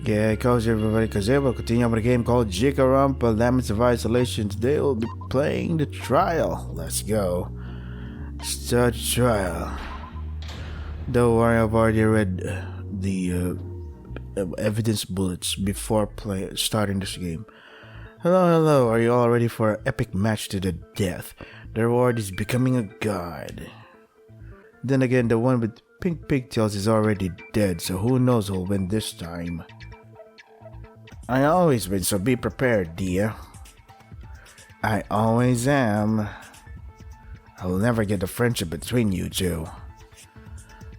Yeah, how's everybody? Because they will continue with a game called Jikoronpa, Laments of Isolation. Today we'll be playing the trial. Let's go. Start trial. Don't worry, I've already read the evidence bullets before starting this game. Hello, are you all ready for an epic match to the death? The reward is becoming a god. Then again, the one with pink pigtails is already dead, so who knows who'll win this time. I always win, so be prepared, dear. I always am. I will never get the friendship between you two.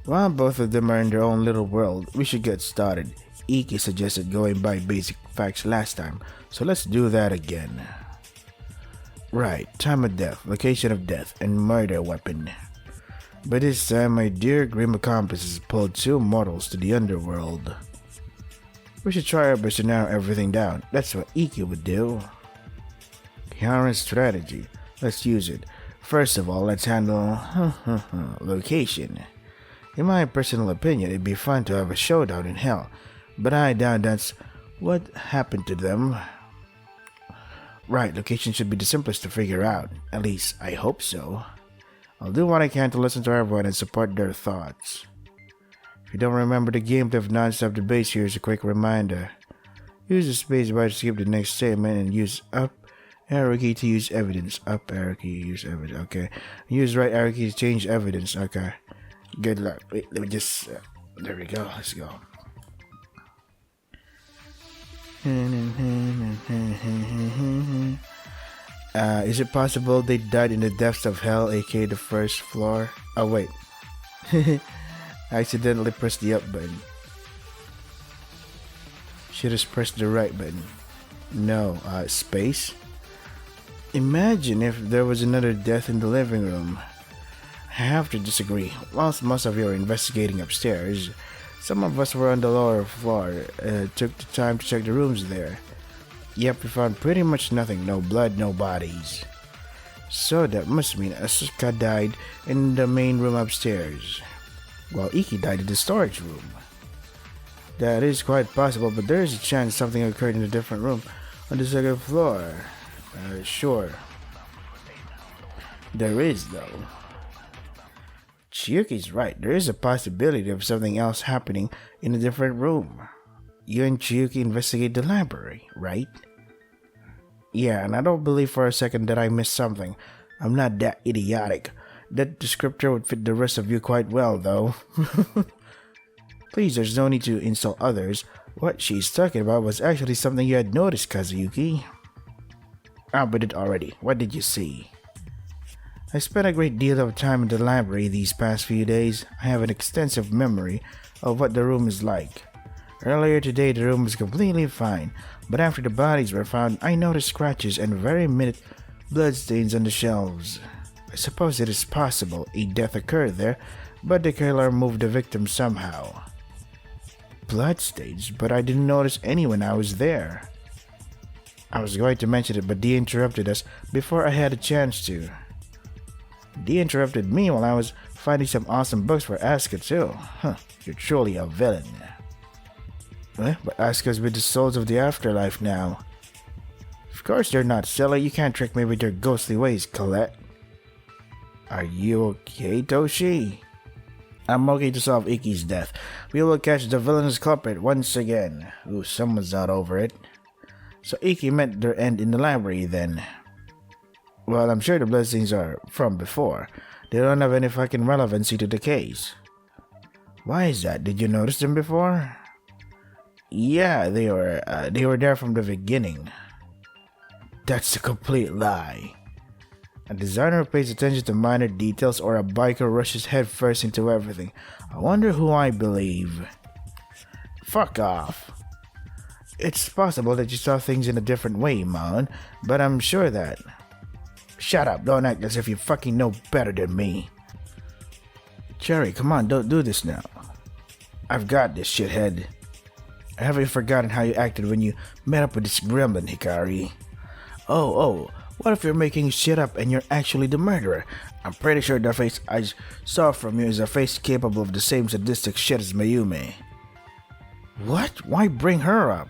While both of them are in their own little world, we should get started. Iki suggested going by basic facts last time, so let's do that again. Right, time of death, location of death, and murder weapon. By this time, my dear grim accomplice has pulled two mortals to the underworld. We should try our best to narrow everything down. That's what Iki would do. Current strategy. Let's use it. First of all, let's handle location. In my personal opinion, it'd be fun to have a showdown in hell, but I doubt that's what happened to them. Right, location should be the simplest to figure out. At least, I hope so. I'll do what I can to listen to everyone and support their thoughts. If you don't remember the gameplay of non-stop debates, here's a quick reminder. Use the space bar to skip the next statement and use up arrow key to use evidence. Up arrow key, use evidence. Okay. Use right arrow key to change evidence. Okay. Good luck. Wait, let me just... there we go. Let's go. Is it possible they died in the depths of hell, aka the first floor? Oh, wait. I accidentally pressed the up button. Should have pressed the right button. No, space? Imagine if there was another death in the living room. I have to disagree. Whilst most of you are investigating upstairs, some of us were on the lower floor. Took the time to check the rooms there. Yep, we found pretty much nothing. No blood, no bodies. So that must mean Asuka died in the main room upstairs, while Iki died in the storage room. That is quite possible, but there is a chance something occurred in a different room on the second floor. Sure. There is, though. Chiyuki's right. There is a possibility of something else happening in a different room. You and Chiyuki investigate the library, right? Yeah, and I don't believe for a second that I missed something. I'm not that idiotic. That descriptor would fit the rest of you quite well, though. Please, there's no need to insult others. What she's talking about was actually something you had noticed, Kazuyuki. Ah, but it already. What did you see? I spent a great deal of time in the library these past few days. I have an extensive memory of what the room is like. Earlier today, the room was completely fine, but after the bodies were found, I noticed scratches and very minute bloodstains on the shelves. I suppose it is possible a death occurred there, but the killer moved the victim somehow. Bloodstains? But I didn't notice any when I was there. I was going to mention it, but Dee interrupted us before I had a chance to. Dee interrupted me while I was finding some awesome books for Asuka too. Huh, you're truly a villain. But Asuka's with the souls of the afterlife now. Of course they're not, silly. You can't trick me with your ghostly ways, Colette. Are you okay, Toshi? I'm okay to solve Iki's death. We will catch the villainous culprit once again. Ooh, someone's not over it. So Iki met their end in the library then. Well, I'm sure the bloodstains are from before. They don't have any fucking relevancy to the case. Why is that? Did you notice them before? Yeah, they were there from the beginning. That's a complete lie. A designer who pays attention to minor details or a biker rushes headfirst into everything. I wonder who I believe. Fuck off. It's possible that you saw things in a different way, man, but I'm sure that... Shut up, don't act as if you fucking know better than me. Cherry, come on, don't do this now. I've got this, shithead. I haven't forgotten how you acted when you met up with this gremlin, Hikari. Oh, what if you're making shit up and you're actually the murderer? I'm pretty sure the face I saw from you is a face capable of the same sadistic shit as Mayume. What? Why bring her up?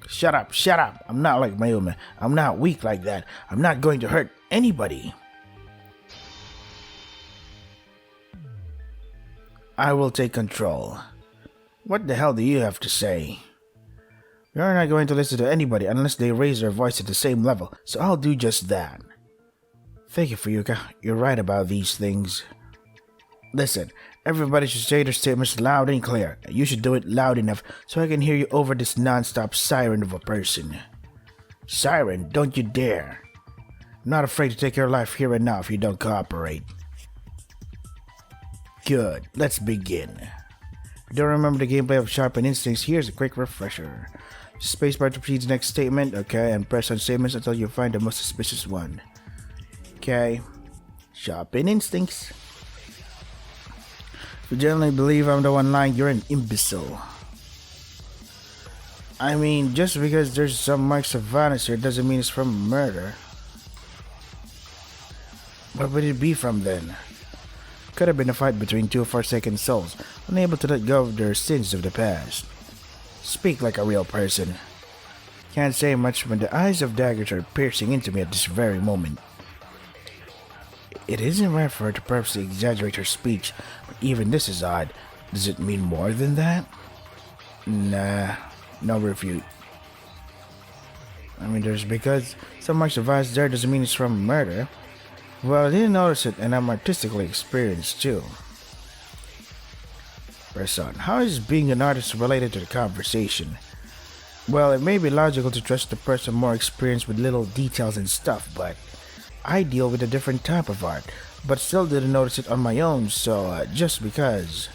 Shut up, shut up. I'm not like Mayumi. I'm not weak like that. I'm not going to hurt anybody. I will take control. What the hell do you have to say? You're not going to listen to anybody unless they raise their voice at the same level, so I'll do just that. Thank you, Fuyuka. You're right about these things. Listen, everybody should say their statements loud and clear. You should do it loud enough so I can hear you over this non-stop siren of a person. Siren, don't you dare. I'm not afraid to take your life here and now if you don't cooperate. Good, let's begin. If you don't remember the gameplay of Sharpen Instincts, here's a quick refresher. Spacebar to proceed to the next statement, okay, and press on statements until you find the most suspicious one. Okay, Sharpen Instincts. If you generally believe I'm the one lying, you're an imbecile. I mean, just because there's some marks of violence here doesn't mean it's from murder. What would it be from then? Could have been a fight between two forsaken souls, unable to let go of their sins of the past. Speak like a real person. Can't say much when the eyes of daggers are piercing into me at this very moment. It isn't right for her to purposely exaggerate her speech, but even this is odd. Does it mean more than that? Nah, no refute. I mean, there's because so much advice there doesn't mean it's from murder. Well, I didn't notice it, and I'm artistically experienced too. Person, how is being an artist related to the conversation? Well, it may be logical to trust the person more experienced with little details and stuff, but I deal with a different type of art, but still didn't notice it on my own, so just because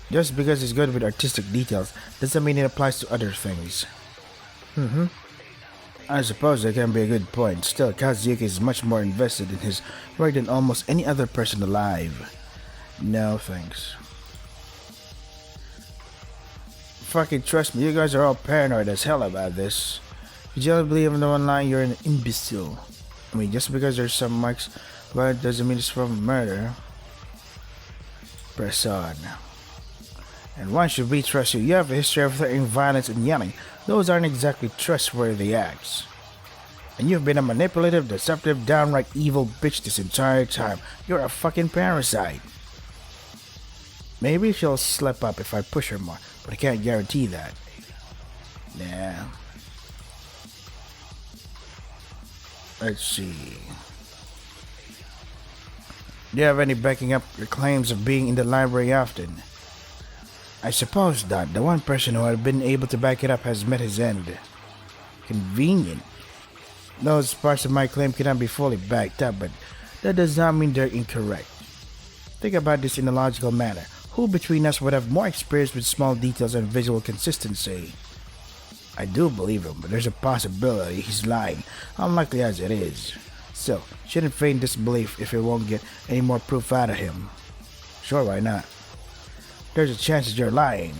it's good with artistic details doesn't mean it applies to other things. I suppose that can be a good point. Still, Kazuki is much more invested in his work than almost any other person alive. No thanks. Fucking trust me, you guys are all paranoid as hell about this. If you generally believe in the one line, you're an imbecile. I mean, just because there's some marks, but it doesn't mean it's from murder. Press on. And why should we trust you? You have a history of threatening violence and yelling. Those aren't exactly trustworthy acts. And you've been a manipulative, deceptive, downright evil bitch this entire time. You're a fucking parasite. Maybe she'll slip up if I push her more, but I can't guarantee that. Nah. Let's see. Do you have any backing up your claims of being in the library often? I suppose not. The one person who had been able to back it up has met his end. Convenient. Those parts of my claim cannot be fully backed up, but that does not mean they're incorrect. Think about this in a logical manner. Who between us would have more experience with small details and visual consistency? I do believe him, but there's a possibility he's lying, unlikely as it is. Still, shouldn't feign disbelief if it won't get any more proof out of him. Sure, why not? There's a chance that you're lying.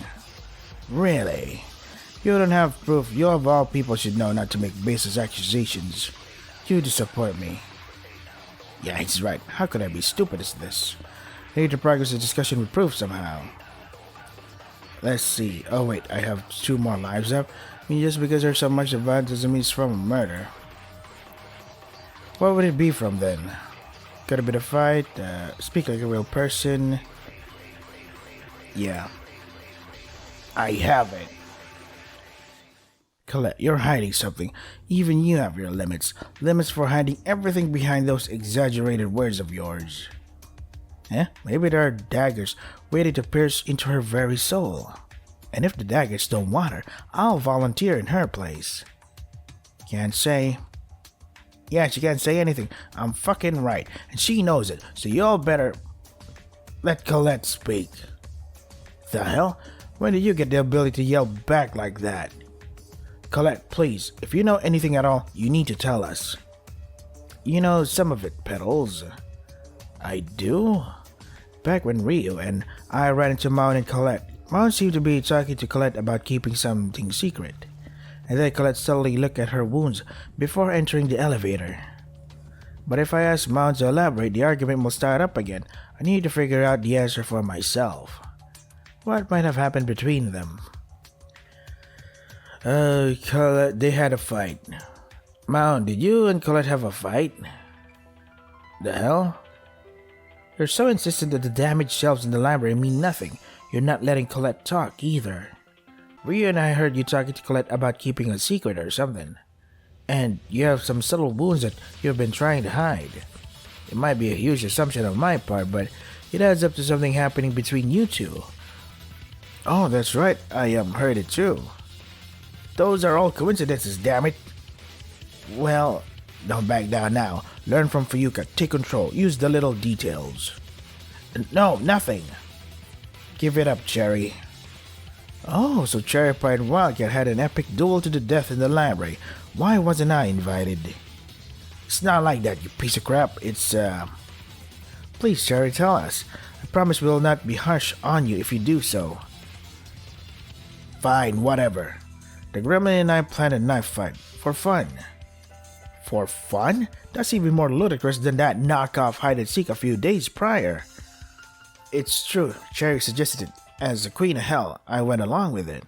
Really? You don't have proof. You of all people should know not to make baseless accusations. You disappoint me. Yeah, he's right. How could I be stupid as this? I need to progress the discussion with proof somehow. Let's see. Oh wait, I have 2 more lives up. I mean, just because there's so much of violence doesn't mean it's from a murder. What would it be from then? Could have been a fight? Speak like a real person? Yeah. I have it. Colette, you're hiding something. Even you have your limits. Limits for hiding everything behind those exaggerated words of yours. Maybe there are daggers waiting to pierce into her very soul. And if the daggers don't want her, I'll volunteer in her place. Can't say. Yeah, she can't say anything. I'm fucking right. And she knows it. So y'all better let Colette speak. The hell? When did you get the ability to yell back like that? Colette, please, if you know anything at all, you need to tell us. You know some of it, Petals. I do? Back when Ryu and I ran into Mount and Colette, Mount seemed to be talking to Colette about keeping something secret. And then Colette subtly looked at her wounds before entering the elevator. But if I ask Mount to elaborate, the argument will start up again. I need to figure out the answer for myself. What might have happened between them? Colette, they had a fight. Mount, did you and Colette have a fight? The hell? You're so insistent that the damaged shelves in the library mean nothing. You're not letting Colette talk either. Rhea and I heard you talking to Colette about keeping a secret or something. And you have some subtle wounds that you've been trying to hide. It might be a huge assumption on my part, but it adds up to something happening between you two. Oh, that's right. I heard it too. Those are all coincidences, damn it. Well, don't back down now. Learn from Fuyuka. Take control. Use the little details. No, nothing. Give it up, Cherry. Oh, so Cherry Pie and Wildcat had an epic duel to the death in the library. Why wasn't I invited? It's not like that, you piece of crap. It's, Please, Cherry, tell us. I promise we'll not be harsh on you if you do so. Fine, whatever. The Gremlin and I planned a knife fight. For fun. For fun? That's even more ludicrous than that knockoff hide-and-seek a few days prior. It's true, Cherry suggested it. As the Queen of Hell, I went along with it.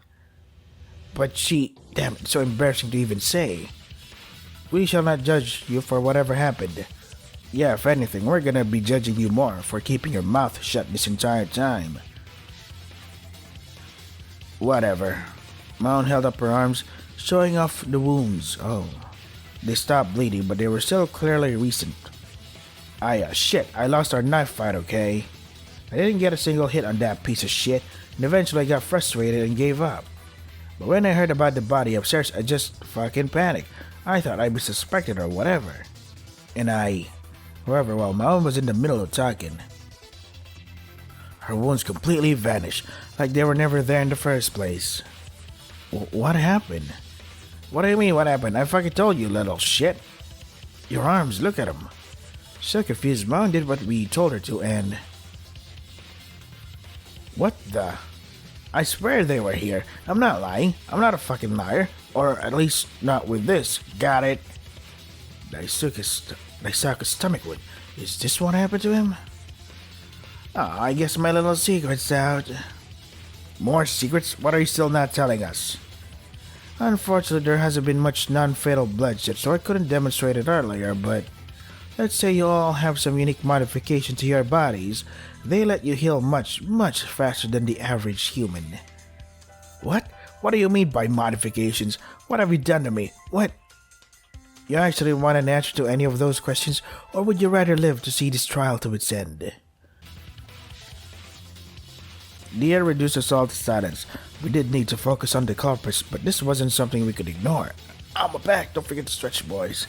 But she... Damn, it's so embarrassing to even say. We shall not judge you for whatever happened. Yeah, if anything, we're gonna be judging you more for keeping your mouth shut this entire time. Whatever. Mount held up her arms, showing off the wounds. Oh. They stopped bleeding, but they were still clearly recent. Shit, I lost our knife fight, okay? I didn't get a single hit on that piece of shit, and eventually I got frustrated and gave up. But when I heard about the body upstairs, I just fucking panicked. I thought I'd be suspected or whatever. However, while Mom was in the middle of talking, her wounds completely vanished, like they were never there in the first place. What happened? What do you mean, what happened? I fucking told you, little shit. Your arms, look at them. So confused, Mom did what we told her to, and... What the? I swear they were here. I'm not lying. I'm not a fucking liar. Or at least not with this. Got it? Daisuke's stomach wound. Is this what happened to him? Oh, I guess my little secret's out. More secrets? What are you still not telling us? Unfortunately, there hasn't been much non-fatal bloodshed, so I couldn't demonstrate it earlier, but... Let's say you all have some unique modification to your bodies. They let you heal much, much faster than the average human. What? What do you mean by modifications? What have you done to me? What? You actually want an answer to any of those questions, or would you rather live to see this trial to its end? The air reduced us all to silence. We did need to focus on the culprits, but this wasn't something we could ignore. I'm back, don't forget to stretch, boys.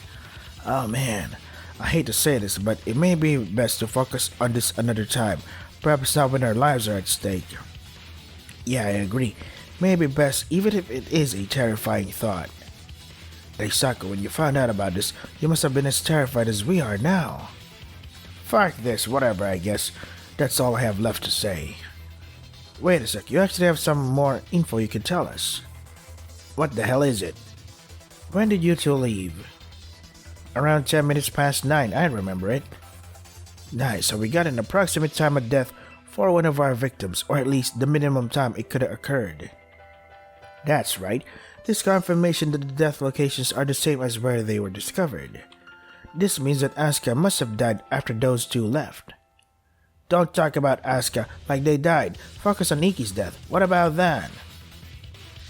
Oh man, I hate to say this, but it may be best to focus on this another time. Perhaps not when our lives are at stake. Yeah, I agree. Maybe best, even if it is a terrifying thought. Daisuke, when you found out about this, you must have been as terrified as we are now. Fuck this, whatever, I guess. That's all I have left to say. Wait a sec, you actually have some more info you can tell us. What the hell is it? When did you two leave? Around 10 minutes past 9, I remember it. Nice, so we got an approximate time of death for one of our victims, or at least the minimum time it could have occurred. That's right. This confirmation that the death locations are the same as where they were discovered. This means that Asuka must have died after those two left. Don't talk about Asuka like they died. Focus on Iki's death. What about that?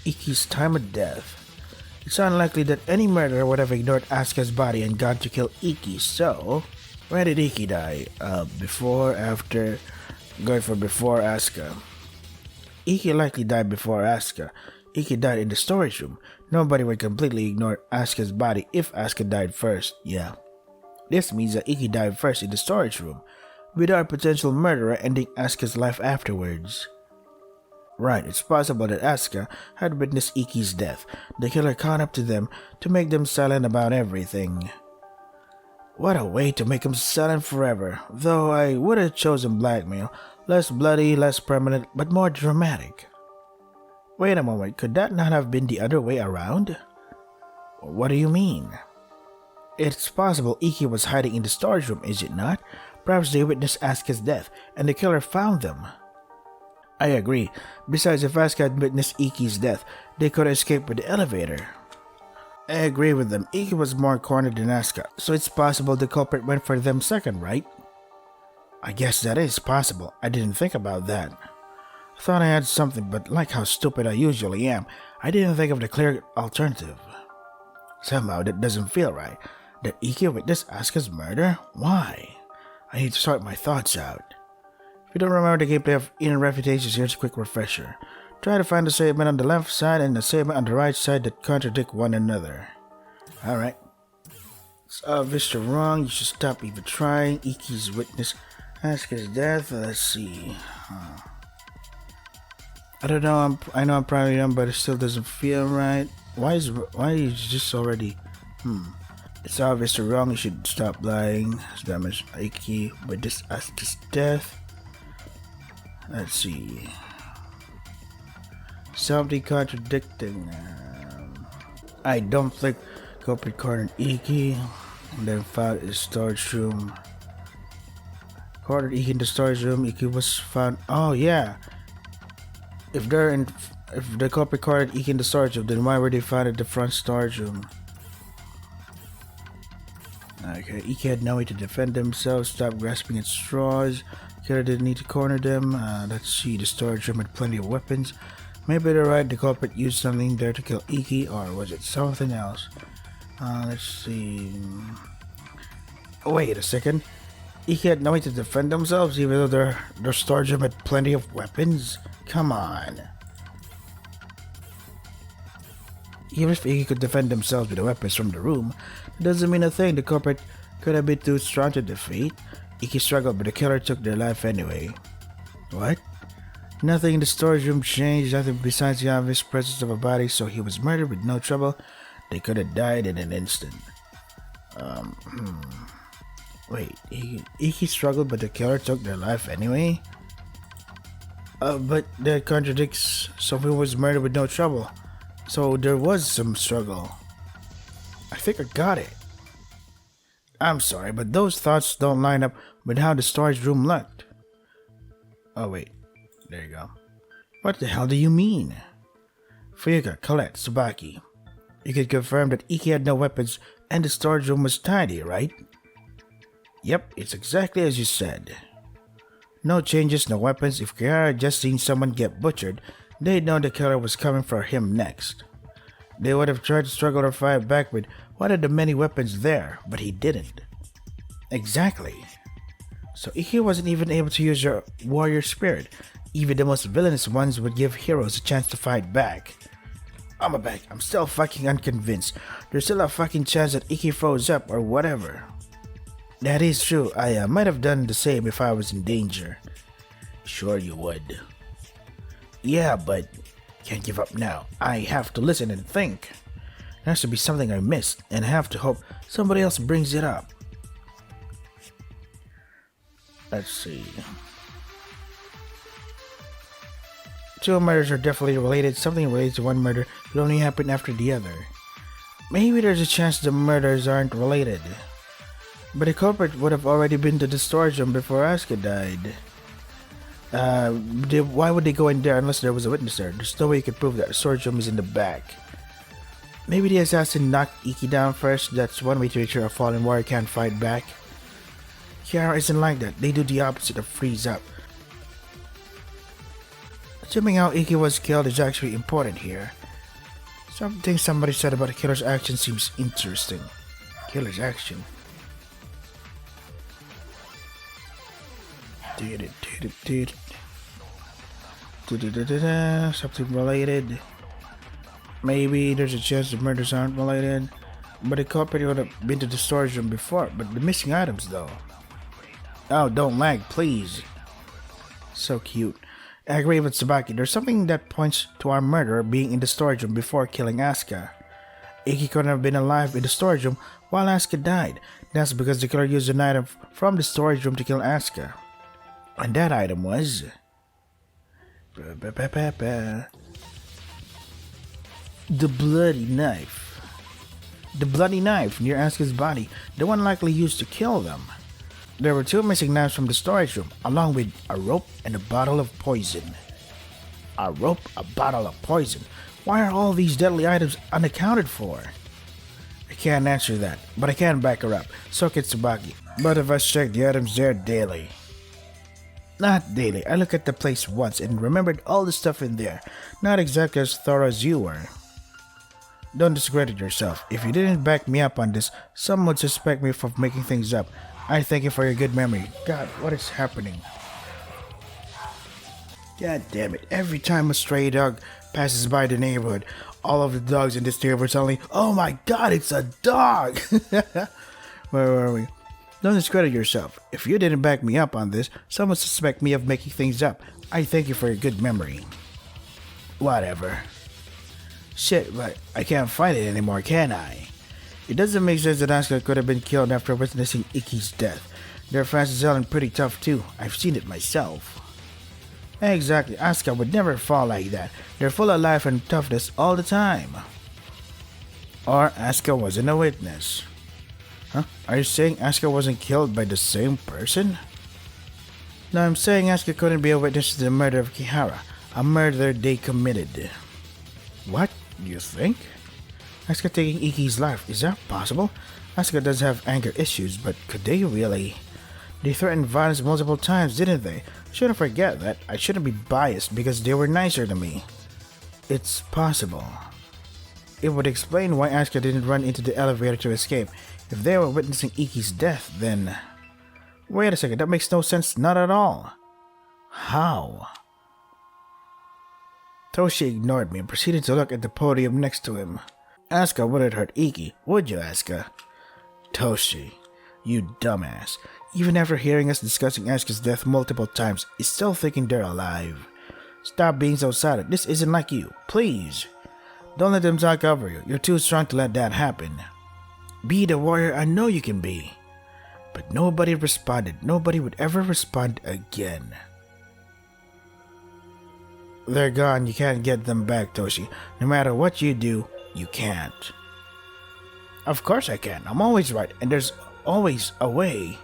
Iki's time of death. It's unlikely that any murderer would have ignored Asuka's body and gone to kill Iki, so... When did Iki die? Before, after... Going for before Asuka. Iki likely died before Asuka. Iki died in the storage room. Nobody would completely ignore Asuka's body if Asuka died first, yeah. This means that Iki died first in the storage room, with our potential murderer ending Asuka's life afterwards. Right, it's possible that Asuka had witnessed Iki's death. The killer caught up to them to make them silent about everything. What a way to make them silent forever, though I would have chosen blackmail. Less bloody, less permanent, but more dramatic. Wait a moment, could that not have been the other way around? What do you mean? It's possible Iki was hiding in the storage room, is it not? Perhaps they witnessed Asuka's death, and the killer found them. I agree. Besides, if Asuka had witnessed Iki's death, they could have escaped with the elevator. I agree with them. Iki was more cornered than Asuka, so it's possible the culprit went for them second, right? I guess that is possible. I didn't think about that. I thought I had something, but like how stupid I usually am, I didn't think of the clear alternative. Somehow that doesn't feel right. That Iki witnessed Asuka's murder? Why? I need to sort my thoughts out. If you don't remember the gameplay of Inner Refutations, here's a quick refresher. Try to find a statement on the left side and a statement on the right side that contradict one another. Alright. It's obvious you're wrong, you should stop even trying. Iki's witness Asuka's death. Let's see. I don't know, I know I'm probably wrong, but it still doesn't feel right. Why is just already... It's obvious you're wrong, you should stop lying. Damage Iki witness Asuka's death. Let's see. Something contradicting. I don't think culprit cornered Iki and then found in the storage room. Cornered Iki in the storage room. Iki was found. Oh yeah. If the culprit cornered Iki in the storage room, then why were they found at the front storage room? Okay, Iki had no way to defend themselves. Stop grasping at straws. Killer didn't need to corner them. Let's see. The storage room had plenty of weapons. Maybe they're right, the culprit used something there to kill Iki, or was it something else? Let's see... Wait a second. Iki had no way to defend themselves even though their storage room had plenty of weapons? Come on. Even if Iki could defend themselves with the weapons from the room, it doesn't mean a thing. The culprit could have been too strong to defeat. Iki struggled, but the killer took their life anyway. What? Nothing in the storage room changed, nothing besides the obvious presence of a body, so he was murdered with no trouble. They could have died in an instant. Wait, Iki struggled but the killer took their life anyway? But that contradicts someone was murdered with no trouble. So there was some struggle. I think I got it. I'm sorry, but those thoughts don't line up with how the storage room looked. Oh wait. There you go. What the hell do you mean? Fuyuka, Colette, Tsubaki. You can confirm that Iki had no weapons and the storage room was tidy, right? Yep, it's exactly as you said. No changes, no weapons. If Kiara had just seen someone get butchered, they'd know the killer was coming for him next. They would have tried to struggle or fight back with one of the many weapons there, but he didn't. Exactly. So Iki wasn't even able to use your warrior spirit. Even the most villainous ones would give heroes a chance to fight back. I'm back. I'm still fucking unconvinced. There's still a fucking chance that Iki froze up or whatever. That is true. I might have done the same if I was in danger. Sure you would. Yeah, but can't give up now. I have to listen and think. There has to be something I missed, and I have to hope somebody else brings it up. Let's see. Two murders are definitely related. Something related to one murder could only happen after the other. Maybe there's a chance the murders aren't related. But the culprit would have already been to the storage room before Asuka died. Why would they go in there unless there was a witness there? There's no way you could prove that the storage room is in the back. Maybe the assassin knocked Iki down first. That's one way to make sure a fallen warrior can't fight back. Kiara isn't like that. They do the opposite of freeze up. Assuming how Iki was killed is actually important here. Something somebody said about the killer's action seems interesting. Killer's action. Something related. Maybe there's a chance the murders aren't related. But the culprit would have been to the storage room before. But the missing items though. Oh, don't lag, please. So cute. I agree with Tsubaki. There's something that points to our murderer being in the storage room before killing Asuka. Iki couldn't have been alive in the storage room while Asuka died. That's because the killer used an item from the storage room to kill Asuka. And that item was... the bloody knife. The bloody knife near Asuka's body, the one likely used to kill them. There were two missing knives from the storage room, along with a rope and a bottle of poison. a rope, a bottle of poison. Why are all these deadly items unaccounted for? I can't answer that, but I can back her up. So can Tsubaki. But if I check the items there daily. Not daily. I looked at the place once and remembered all the stuff in there. Not exactly as thorough as you were. Don't discredit yourself. If you didn't back me up on this, some would suspect me of making things up. I thank you for your good memory. God, what is happening? God damn it. Every time a stray dog passes by the neighborhood, all of the dogs in this neighborhood suddenly, oh my god, it's a dog! Where were we? Don't discredit yourself. If you didn't back me up on this, some would suspect me of making things up. I thank you for your good memory. Whatever. Shit, but I can't find it anymore, can I? It doesn't make sense that Asuka could have been killed after witnessing Ikki's death. Their fans is selling pretty tough too. I've seen it myself. Exactly, Asuka would never fall like that. They're full of life and toughness all the time. Or Asuka wasn't a witness. Huh? Are you saying Asuka wasn't killed by the same person? No, I'm saying Asuka couldn't be a witness to the murder of Kihara, a murder they committed. What? You think? Asuka taking Ikki's life, is that possible? Asuka does have anger issues, but could they really? They threatened violence multiple times, didn't they? Shouldn't forget that. I shouldn't be biased because they were nicer to me. It's possible. It would explain why Asuka didn't run into the elevator to escape. If they were witnessing Ikki's death, then... Wait a second, that makes no sense, not at all. How? Toshi ignored me and proceeded to look at the podium next to him. Asuka wouldn't hurt Ikki, would you, Asuka? Toshi, you dumbass. Even after hearing us discussing Asuka's death multiple times, is still thinking they're alive. Stop being so silent, this isn't like you, please. Don't let them talk over you, you're too strong to let that happen. Be the warrior I know you can be. But nobody responded. Nobody would ever respond again. They're gone. You can't get them back, Toshi. No matter what you do, you can't. Of course I can. I'm always right, and there's always a way.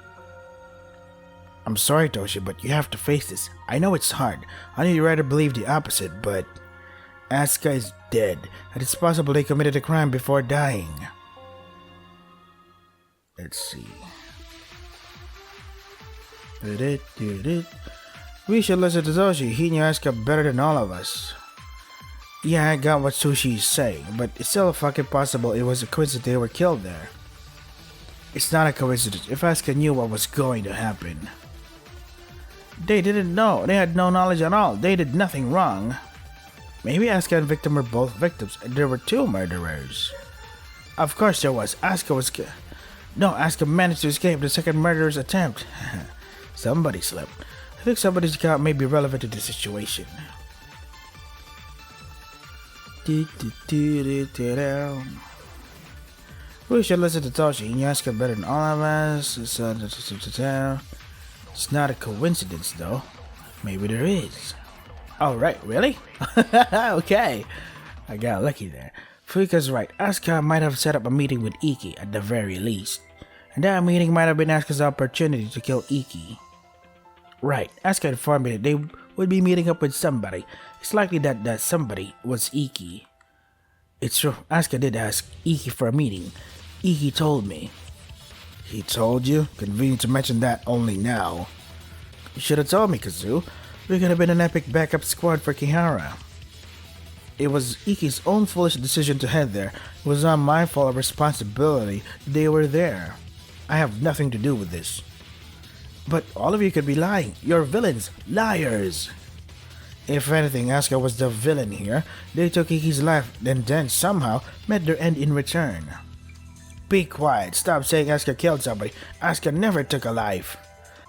I'm sorry, Toshi, but you have to face this. I know it's hard. I know you'd rather believe the opposite, but... Asuka is dead, and it's possible they committed a crime before dying. Let's see. We should listen to Toshi. He knew Asuka better than all of us. Yeah, I got what Sushi is saying, but it's still fucking possible it was a coincidence they were killed there. It's not a coincidence if Asuka knew what was going to happen. They didn't know. They had no knowledge at all. They did nothing wrong. Maybe Asuka and Victim were both victims, and there were two murderers. Of course there was. Asuka managed to escape the second murderer's attempt. Somebody slept. I think somebody's account may be relevant to the situation. We should listen to Toshi. He knew Asuka better than all of us. It's not a coincidence, though. Maybe there is. Oh, right, really? Okay. I got lucky there. Fuika's right. Asuka might have set up a meeting with Ikki at the very least. And that meeting might have been Asuka's opportunity to kill Ikki. Right, Asuka informed me that they would be meeting up with somebody. It's likely that somebody was Ikki. It's true, Asuka did ask Ikki for a meeting. Ikki told me. He told you? Convenient to mention that only now. You should have told me, Kazu. We could have been an epic backup squad for Kihara. It was Ikki's own foolish decision to head there. It was not my fault or responsibility. They were there. I have nothing to do with this. But all of you could be lying. You're villains. Liars. If anything, Asuka was the villain here. They took Ikki's life and then somehow met their end in return. Be quiet. Stop saying Asuka killed somebody. Asuka never took a life.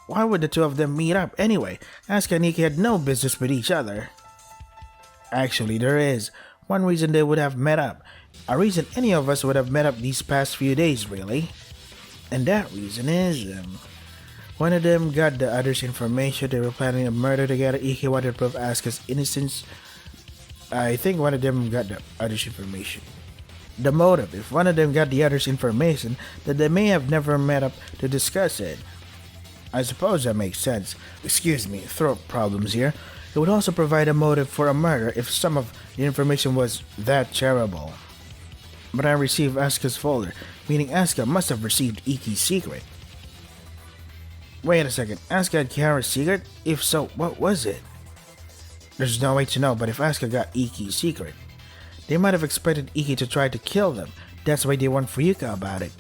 Why would the two of them meet up anyway? Asuka and Ikki had no business with each other. Actually, there is. One reason they would have met up. A reason any of us would have met up these past few days, really. And that reason is, one of them got the other's information. They were planning a murder together. Ikki wanted to prove Asuka's innocence. I think one of them got the other's information. The motive. If one of them got the other's information, then they may have never met up to discuss it. I suppose that makes sense. Excuse me, throat problems here. It would also provide a motive for a murder if some of the information was that terrible. But I received Asuka's folder, meaning Asuka must have received Iki's secret. Wait a second, Asuka had Kiara's secret? If so, what was it? There's no way to know, but if Asuka got Iki's secret, they might have expected Iki to try to kill them. That's why they warned Fuyuka about it.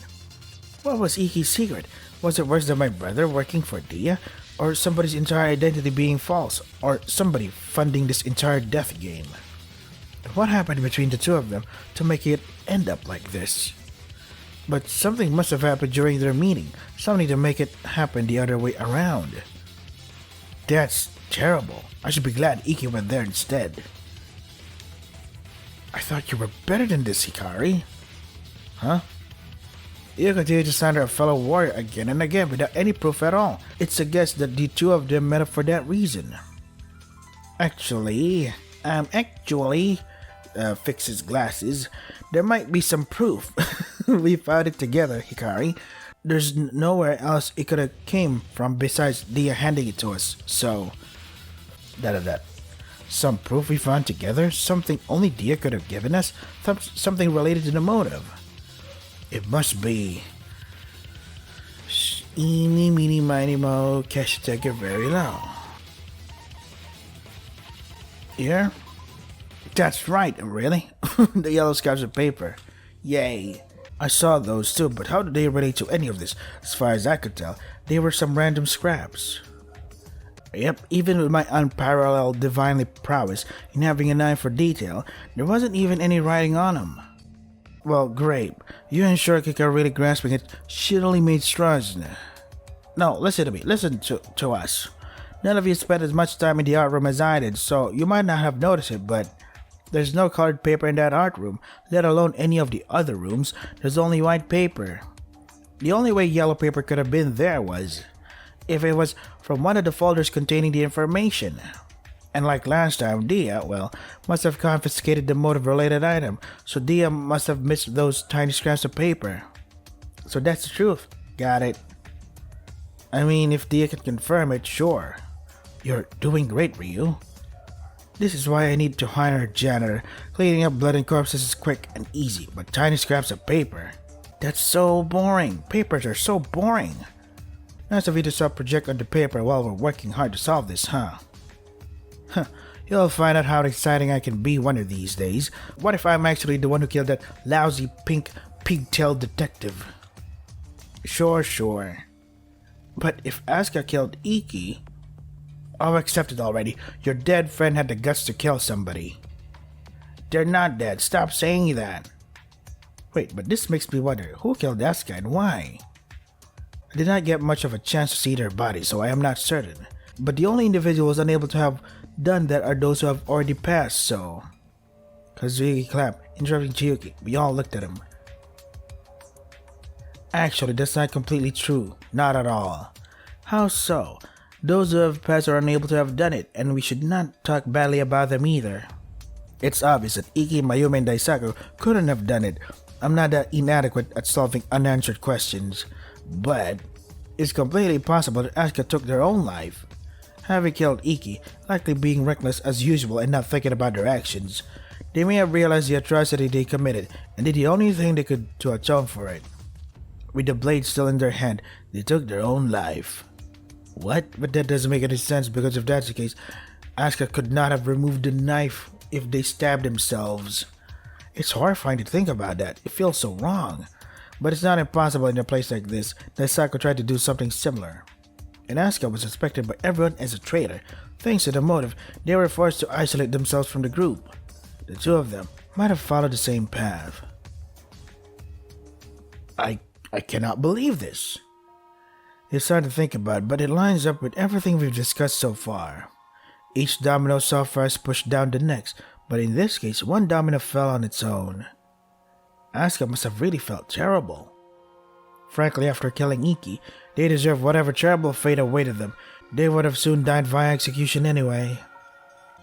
What was Iki's secret? Was it worse than my brother working for Dia? Or somebody's entire identity being false? Or somebody funding this entire death game? What happened between the two of them to make it end up like this? But something must have happened during their meeting. Something to make it happen the other way around. That's terrible. I should be glad Iki went there instead. I thought you were better than this, Hikari. Huh? You continue to slander a fellow warrior again and again without any proof at all. It suggests that the two of them met up for that reason. Actually, fix his glasses. There might be some proof. We found it together, Hikari. There's nowhere else it could have came from besides Dia handing it to us, so... Some proof we found together? Something only Dia could have given us? Something related to the motive? It must be... Eeny, meeny, miny, mo, cash take it very low. Here? That's right, really? The yellow scraps of paper. Yay. I saw those too, but how did they relate to any of this? As far as I could tell, they were some random scraps. Yep, even with my unparalleled divinely prowess in having an eye for detail, there wasn't even any writing on them. Well, great. You and Shurikik are really grasping at shittily made straws. No, listen to me. Listen to us. None of you spent as much time in the art room as I did, so you might not have noticed it, but there's no colored paper in that art room, let alone any of the other rooms. There's only white paper. The only way yellow paper could have been there was if it was from one of the folders containing the information. And like last time, Dia, must have confiscated the motive-related item, so Dia must have missed those tiny scraps of paper. So that's the truth. Got it. I mean, if Dia can confirm it, sure. You're doing great, Ryu. This is why I need to hire a janitor. Cleaning up blood and corpses is quick and easy, but tiny scraps of paper? That's so boring. Papers are so boring. Nice of you to project on the paper while we're working hard to solve this, huh? You'll find out how exciting I can be one of these days. What if I'm actually the one who killed that lousy pink pigtail detective? Sure. But if Asuka killed Iki... Oh, accept it already. Your dead friend had the guts to kill somebody. They're not dead. Stop saying that. Wait, but this makes me wonder, who killed Asuka and why? I did not get much of a chance to see their bodies, so I am not certain. But the only individuals unable to have done that are those who have already passed, so... Kazuki clapped, interrupting Chiyuki. We all looked at him. Actually, that's not completely true. Not at all. How so? Those who have passed are unable to have done it, and we should not talk badly about them either. It's obvious that Iki, Mayumi, and Daisaku couldn't have done it. I'm not that inadequate at solving unanswered questions. But it's completely possible that Asuka took their own life. Having killed Iki, likely being reckless as usual and not thinking about their actions, they may have realized the atrocity they committed and did the only thing they could to atone for it. With the blade still in their hand, they took their own life. What? But that doesn't make any sense, because if that's the case, Asuka could not have removed the knife if they stabbed themselves. It's horrifying to think about that. It feels so wrong. But it's not impossible in a place like this that Sako tried to do something similar. And Asuka was suspected by everyone as a traitor. Thanks to the motive, they were forced to isolate themselves from the group. The two of them might have followed the same path. I cannot believe this. It's hard to think about, but it lines up with everything we've discussed so far. Each domino so far has pushed down the next, but in this case, one domino fell on its own. Asuka must have really felt terrible. Frankly, after killing Iki, they deserve whatever terrible fate awaited them. They would have soon died via execution anyway.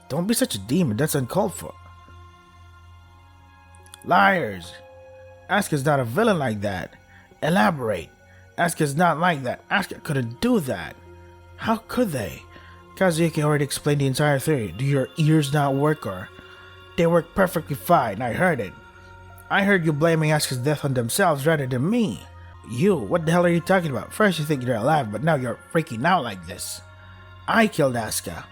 Don't be such a demon, that's uncalled for. Liars! Asuka's not a villain like that. Elaborate. Asuka's not like that. Asuka couldn't do that. How could they? Kazuki already explained the entire theory. Do your ears not work or? They work perfectly fine, I heard it. I heard you blaming Asuka's death on themselves rather than me. You, what the hell are you talking about? First you think you're alive, but now you're freaking out like this. I killed Asuka.